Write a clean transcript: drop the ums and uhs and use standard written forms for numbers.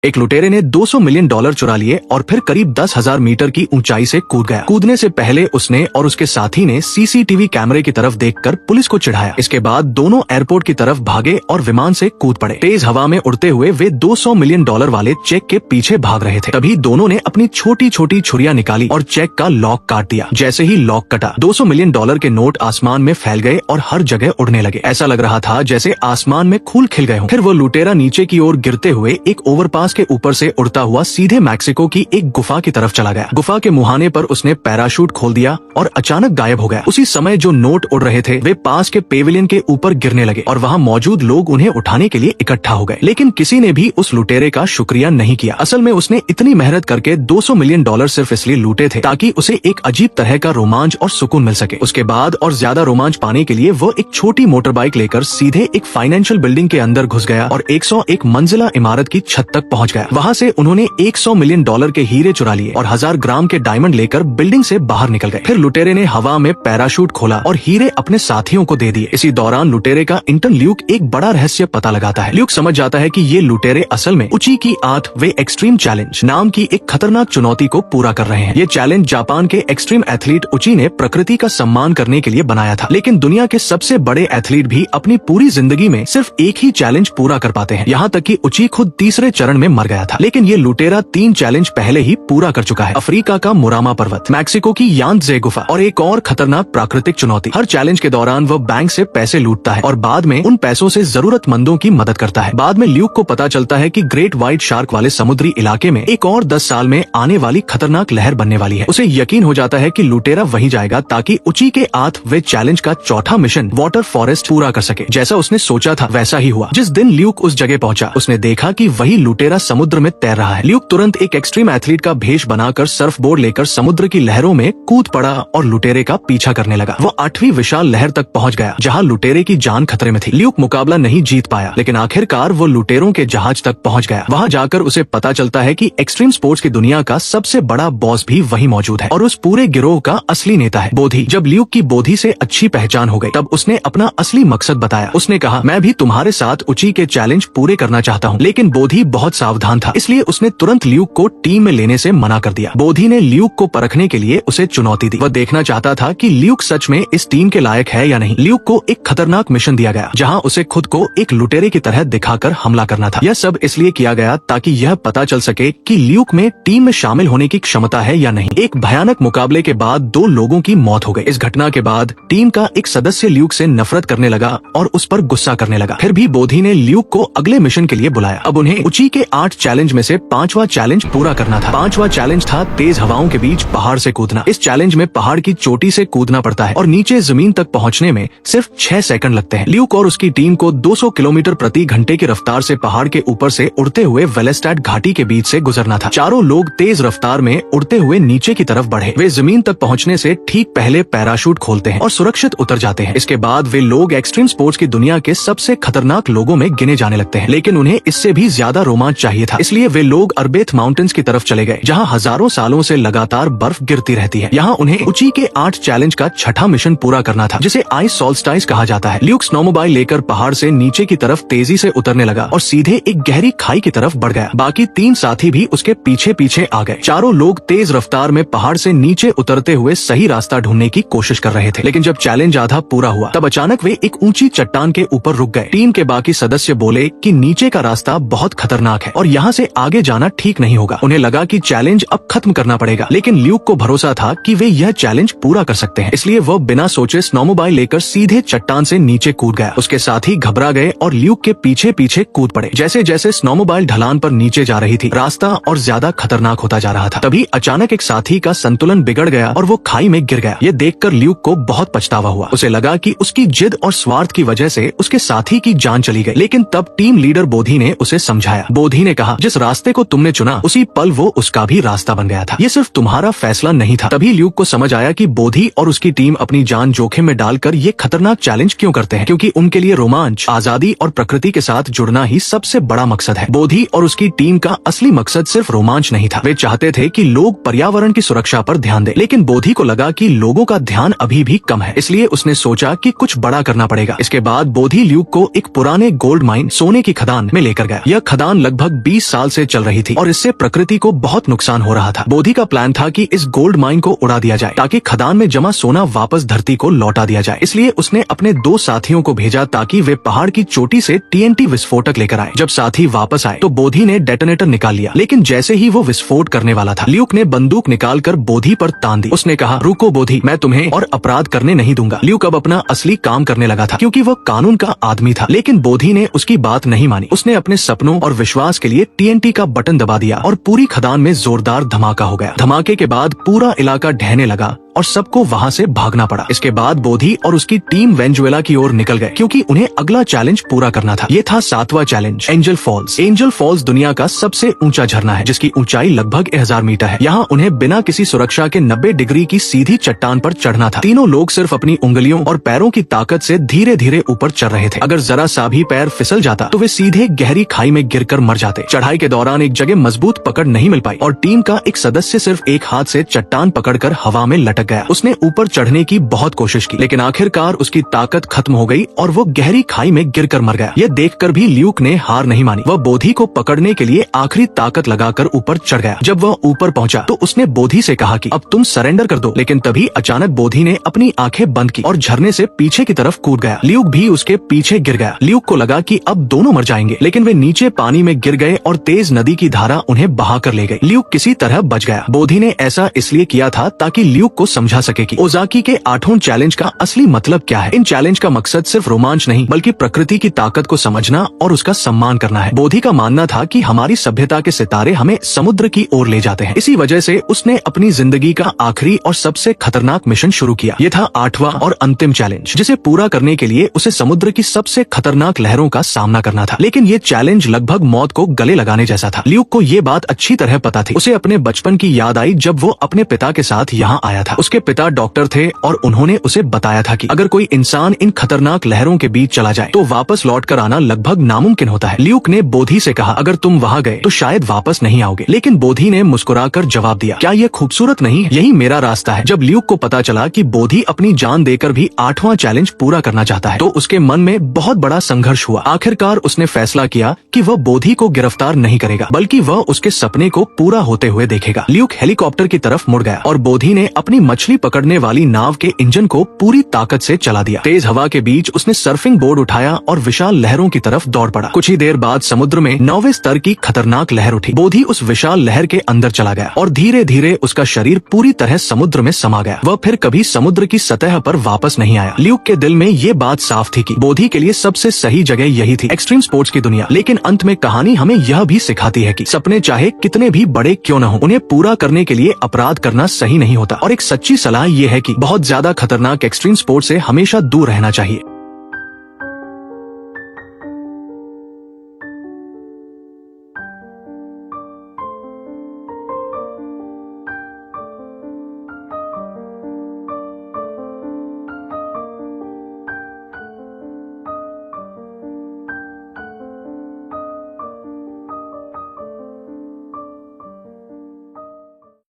एक लुटेरे ने $200 मिलियन चुरा लिए और फिर करीब 10,000 मीटर की ऊंचाई से कूद गया। कूदने से पहले उसने और उसके साथी ने सीसीटीवी कैमरे की तरफ देखकर पुलिस को चिढ़ाया। इसके बाद दोनों एयरपोर्ट की तरफ भागे और विमान से कूद पड़े। तेज हवा में उड़ते हुए वे $200 मिलियन वाले चेक के पीछे भाग रहे थे। तभी दोनों ने अपनी छोटी छोटी छुरियां निकाली और चेक का लॉक काट दिया। जैसे ही लॉक कटा, $200 मिलियन के नोट आसमान में फैल गए और हर जगह उड़ने लगे। ऐसा लग रहा था जैसे आसमान में फूल खिल गए हों। फिर वो लुटेरा नीचे की ओर गिरते हुए एक ओवरपास के ऊपर से उड़ता हुआ सीधे मैक्सिको की एक गुफा की तरफ चला गया। गुफा के मुहाने पर उसने पैराशूट खोल दिया और अचानक गायब हो गया। उसी समय जो नोट उड़ रहे थे वे पास के पेविलियन के ऊपर गिरने लगे और वहाँ मौजूद लोग उन्हें उठाने के लिए इकट्ठा हो गए। लेकिन किसी ने भी उस लुटेरे का शुक्रिया नहीं किया। असल में उसने इतनी मेहनत करके $200 मिलियन सिर्फ इसलिए लूटे थे ताकि उसे एक अजीब तरह का रोमांच और सुकून मिल सके। उसके बाद और ज्यादा रोमांच पाने के लिए वो एक छोटी मोटर बाइक लेकर सीधे एक फाइनेंशियल बिल्डिंग के अंदर घुस गया और 101 मंजिला इमारत की छत तक पहुंच गया। वहां से उन्होंने $100 मिलियन के हीरे चुरा लिए और 1000 ग्राम के डायमंड लेकर बिल्डिंग से बाहर निकल गए। फिर लुटेरे ने हवा में पैराशूट खोला और हीरे अपने साथियों को दे दिए। इसी दौरान लुटेरे का इंटर्न ल्यूक एक बड़ा रहस्य पता लगाता है। ल्यूक समझ जाता है कि ये लुटेरे असल में उची की 8 वे एक्सट्रीम चैलेंज नाम की एक खतरनाक चुनौती को पूरा कर रहे हैं। ये चैलेंज जापान के एक्सट्रीम एथलीट उची ने प्रकृति का सम्मान करने के लिए बनाया था। लेकिन दुनिया के सबसे बड़े एथलीट भी अपनी पूरी जिंदगी में सिर्फ एक ही चैलेंज पूरा कर पाते हैं। यहाँ तक कि उची खुद तीसरे चरण में मर गया था। लेकिन ये लुटेरा 3 चैलेंज पहले ही पूरा कर चुका है। अफ्रीका का मुरामा पर्वत, मैक्सिको की यांत्जे गुफा और एक और खतरनाक प्राकृतिक चुनौती। हर चैलेंज के दौरान वह बैंक से पैसे लूटता है और बाद में उन पैसों से जरूरतमंदों की मदद करता है। बाद में ल्यूक को पता चलता है कि ग्रेट व्हाइट शार्क वाले समुद्री इलाके में एक और 10 साल में आने वाली खतरनाक लहर बनने वाली है। उसे यकीन हो जाता है कि लुटेरा वहीं जाएगा ताकि उची के 8 वे चैलेंज का चौथा मिशन वाटर फॉरेस्ट पूरा कर सके। जैसा उसने सोचा था वैसा ही हुआ। जिस दिन ल्यूक उस जगह पहुंचा उसने देखा कि वही लुटेरा समुद्र में तैर रहा है। ल्यूक तुरंत एक एक्सट्रीम एथलीट का भेष बनाकर सर्फ बोर्ड लेकर समुद्र की लहरों में कूद पड़ा और लुटेरे का पीछा करने लगा। वो 8वीं विशाल लहर तक पहुंच गया जहां लुटेरे की जान खतरे में थी। ल्यूक मुकाबला नहीं जीत पाया लेकिन आखिरकार वो लुटेरों के जहाज तक पहुंच गया। वहां जाकर उसे पता चलता है कि एक्सट्रीम स्पोर्ट्स की दुनिया का सबसे बड़ा बॉस भी वहीं मौजूद है और उस पूरे गिरोह का असली नेता है बोधी। जब ल्यूक की बोधी से अच्छी पहचान हो गई तब उसने अपना असली मकसद बताया। उसने कहा, मैं भी तुम्हारे साथ उची के चैलेंज पूरे करना चाहता हूँ। लेकिन बोधी बहुत सावधान था इसलिए उसने तुरंत ल्यूक को टीम में लेने से मना कर दिया। बोधी ने ल्यूक को परखने के लिए उसे चुनौती दी। वह देखना चाहता था कि ल्यूक सच में इस टीम के लायक है या नहीं। ल्यूक को एक खतरनाक मिशन दिया गया जहाँ उसे खुद को एक लुटेरे की तरह दिखाकर हमला करना था। यह सब इसलिए किया गया ताकि यह पता चल सके कि ल्यूक में टीम में शामिल होने की क्षमता है या नहीं। एक भयानक मुकाबले के बाद 2 लोगों की मौत हो गई। इस घटना के बाद टीम का एक सदस्य ल्यूक से नफरत करने लगा और उस पर गुस्सा करने लगा। फिर भी बोधी ने ल्यूक को अगले मिशन के लिए बुलाया। अब उन्हें उची के 8 चैलेंज में से 5वां चैलेंज पूरा करना था। 5वां चैलेंज था तेज हवाओं के बीच पहाड़ से कूदना। इस चैलेंज में पहाड़ की चोटी से कूदना पड़ता है और नीचे जमीन तक पहुँचने में सिर्फ 6 सेकंड लगते हैं। ल्यूक और उसकी टीम को 200 किलोमीटर प्रति घंटे की रफ्तार से पहाड़ के ऊपर से उड़ते हुए वेलेस्टैट घाटी के बीच से गुजरना था। चारों लोग तेज रफ्तार में उड़ते हुए नीचे की तरफ बढ़े। वे जमीन तक पहुंचने से ठीक पहले पैराशूट खोलते हैं और सुरक्षित उतर जाते हैं। इसके बाद वे लोग एक्सट्रीम स्पोर्ट्स की दुनिया के सबसे खतरनाक लोगों में गिने जाने लगते हैं। लेकिन उन्हें इससे भी ज्यादा रोमांच चाहिए था, इसलिए वे लोग अरबेथ माउंटेन्स की तरफ चले गए जहाँ हजारों सालों से लगातार बर्फ गिरती रहती है। यहाँ उन्हें उची के 8 चैलेंज का छठा मिशन पूरा करना था जिसे आइस सोल्स्टाइस कहा जाता है। ल्यूक स्नोमोबाइल लेकर पहाड़ से नीचे की तरफ तेजी से उतरने लगा और सीधे एक गहरी खाई की तरफ बढ़ गया। बाकी 3 साथी भी उसके पीछे पीछे आ गए। चारों लोग तेज रफ्तार में पहाड़ से नीचे उतरते हुए सही रास्ता ढूंढने की कोशिश कर रहे थे। लेकिन जब चैलेंज आधा पूरा हुआ तब अचानक वे एक ऊंची चट्टान के ऊपर रुक गए। टीम के बाकी सदस्य बोले कि नीचे का रास्ता बहुत खतरनाक है और यहाँ से आगे जाना ठीक नहीं होगा। उन्हें लगा कि चैलेंज अब खत्म करना पड़ेगा, लेकिन ल्यूक को भरोसा था कि वे यह चैलेंज पूरा कर सकते हैं। इसलिए वह बिना सोचे स्नोमोबाइल लेकर सीधे चट्टान से नीचे कूद गया। उसके साथी घबरा गए और ल्यूक के पीछे पीछे कूद पड़े। जैसे जैसे स्नोमोबाइल ढलान पर नीचे जा रही थी रास्ता और ज्यादा खतरनाक होता जा रहा था। तभी अचानक एक साथी का संतुलन बिगड़ गया और वो खाई में गिर गया। ये देखकर ल्यूक को बहुत पछतावा हुआ। उसे लगा कि उसकी जिद और स्वार्थ की वजह से उसके साथी की जान चली गई। लेकिन तब टीम लीडर बोधी ने उसे समझाया। बोधी ने कहा, जिस रास्ते को तुमने चुना उसी पल वो उसका भी रास्ता बन गया था। ये सिर्फ तुम्हारा फैसला नहीं था। तभी ल्यूक को समझ आया कि बोधी और उसकी टीम अपनी जान जोखिम में डालकर ये खतरनाक चैलेंज क्यों करते हैं, क्योंकि उनके लिए रोमांच, आजादी और प्रकृति के साथ जुड़ना ही सबसे बड़ा मकसद है। बोधी और उसकी टीम का असली मकसद सिर्फ रोमांच नहीं था। वे चाहते थे कि लोग पर्यावरण की सुरक्षा पर ध्यान दें। लेकिन बोधी को लगा कि लोगों का ध्यान अभी भी कम है, इसलिए उसने सोचा कि कुछ बड़ा करना पड़ेगा। इसके बाद बोधी ल्यूक को एक पुराने गोल्ड माइन, सोने की खदान में लेकर गया। यह खदान लगभग 20 साल से चल रही थी और इससे प्रकृति को बहुत नुकसान हो रहा था। बोधी का प्लान था कि इस गोल्ड माइन को उड़ा दिया जाए ताकि खदान में जमा सोना वापस धरती को लौटा दिया जाए। इसलिए उसने अपने 2 साथियों को भेजा ताकि वे पहाड़ की चोटी से TNT विस्फोटक लेकर आए। जब साथी वापस आए तो बोधी ने डेटोनेटर निकाल लिया, लेकिन जैसे ही वो विस्फोट करने वाला था, ल्यूक ने बंदूक निकालकर बोधी पर तान दी। उसने कहा, रुको बोधी, मैं तुम्हें और अपराध करने नहीं दूंगा। ल्यूक अब अपना असली काम करने लगा था क्योंकि वह कानून का आदमी था, लेकिन बोधी ने उसकी बात नहीं मानी। उसने अपने सपनों और विश्वास के लिए TNT का बटन दबा दिया और पूरी खदान में जोरदार धमाका हो गया। धमाके के बाद पूरा इलाका ढहने लगा और सबको वहाँ से भागना पड़ा। इसके बाद बोधी और उसकी टीम वेनेजुएला की ओर निकल गए क्योंकि उन्हें अगला चैलेंज पूरा करना था। ये था 7वां challenge, Angel Falls. Angel Falls दुनिया का सबसे ऊंचा झरना है जिसकी ऊंचाई लगभग 1000 मीटर है। यहाँ उन्हें बिना किसी सुरक्षा के 90 डिग्री की सीधी चट्टान पर चढ़ना था। तीनों लोग सिर्फ अपनी उंगलियों और पैरों की ताकत से धीरे धीरे ऊपर चढ़ रहे थे। अगर जरा सा भी पैर फिसल जाता तो वे सीधे गहरी खाई में गिरकर मर जाते। चढ़ाई के दौरान एक जगह मजबूत पकड़ नहीं मिल पाई और टीम का एक सदस्य सिर्फ एक हाथ से चट्टान पकड़कर हवा में लटक गया। उसने ऊपर चढ़ने की बहुत कोशिश की, लेकिन आखिरकार उसकी ताकत खत्म हो गई और वो गहरी खाई में गिरकर मर गया। ये देखकर भी ल्यूक ने हार नहीं मानी। वह बोधी को पकड़ने के लिए आखिरी ताकत लगाकर ऊपर चढ़ गया। जब वह ऊपर पहुंचा तो उसने बोधी से कहा कि अब तुम सरेंडर कर दो, लेकिन तभी अचानक बोधी ने अपनी आंखें बंद की और झरने से पीछे की तरफ कूद गया। ल्यूक भी उसके पीछे गिर गया। ल्यूक को लगा कि अब दोनों मर जाएंगे, लेकिन वे नीचे पानी में गिर गए और तेज नदी की धारा उन्हें बहा कर ले गई। ल्यूक किसी तरह बच गया। बोधी ने ऐसा इसलिए किया था ताकि ल्यूक को समझा सके कि ओजाकी के 8वें चैलेंज का असली मतलब क्या है। इन चैलेंज का मकसद सिर्फ रोमांच नहीं बल्कि प्रकृति की ताकत को समझना और उसका सम्मान करना है। बोधी का मानना था कि हमारी सभ्यता के सितारे हमें समुद्र की ओर ले जाते हैं। इसी वजह से उसने अपनी जिंदगी का आखिरी और सबसे खतरनाक मिशन शुरू किया। ये था 8वां और अंतिम चैलेंज, जिसे पूरा करने के लिए उसे समुद्र की सबसे खतरनाक लहरों का सामना करना था। लेकिन ये चैलेंज लगभग मौत को गले लगाने जैसा था। ल्यूक को ये बात अच्छी तरह पता थी। उसे अपने बचपन की याद आई जब वो अपने पिता के साथ यहाँ आया था। उसके पिता डॉक्टर थे और उन्होंने उसे बताया था कि अगर कोई इंसान इन खतरनाक लहरों के बीच चला जाए तो वापस लौट कर आना लगभग नामुमकिन होता है। ल्यूक ने बोधी से कहा, अगर तुम वहाँ गए तो शायद वापस नहीं आओगे। लेकिन बोधी ने मुस्कुराकर जवाब दिया, क्या ये खूबसूरत नहीं? यही मेरा रास्ता है। जब ल्यूक को पता चला कि बोधी अपनी जान देकर भी 8वां चैलेंज पूरा करना चाहता है तो उसके मन में बहुत बड़ा संघर्ष हुआ। आखिरकार उसने फैसला किया कि वह बोधी को गिरफ्तार नहीं करेगा बल्कि वह उसके सपने को पूरा होते हुए देखेगा। ल्यूक हेलीकॉप्टर की तरफ मुड़ गया और बोधी ने अपनी मछली पकड़ने वाली नाव के इंजन को पूरी ताकत से चला दिया। तेज हवा के बीच उसने सर्फिंग बोर्ड उठाया और विशाल लहरों की तरफ दौड़ पड़ा। कुछ ही देर बाद समुद्र में 9वें स्तर की खतरनाक लहर उठी। बोधी उस विशाल लहर के अंदर चला गया और धीरे धीरे उसका शरीर पूरी तरह समुद्र में समा गया। वह फिर कभी समुद्र की सतह पर वापस नहीं आया। ल्यूक के दिल में ये बात साफ थी कि बोधी के लिए सबसे सही जगह यही थी, एक्सट्रीम स्पोर्ट्स की दुनिया। लेकिन अंत में कहानी हमें यह भी सिखाती है कि सपने चाहे कितने भी बड़े क्यों न हो, उन्हें पूरा करने के लिए अपराध करना सही नहीं होता। और एक सच्ची सलाह ये है कि बहुत ज्यादा खतरनाक एक्सट्रीम स्पोर्ट्स से हमेशा दूर रहना चाहिए।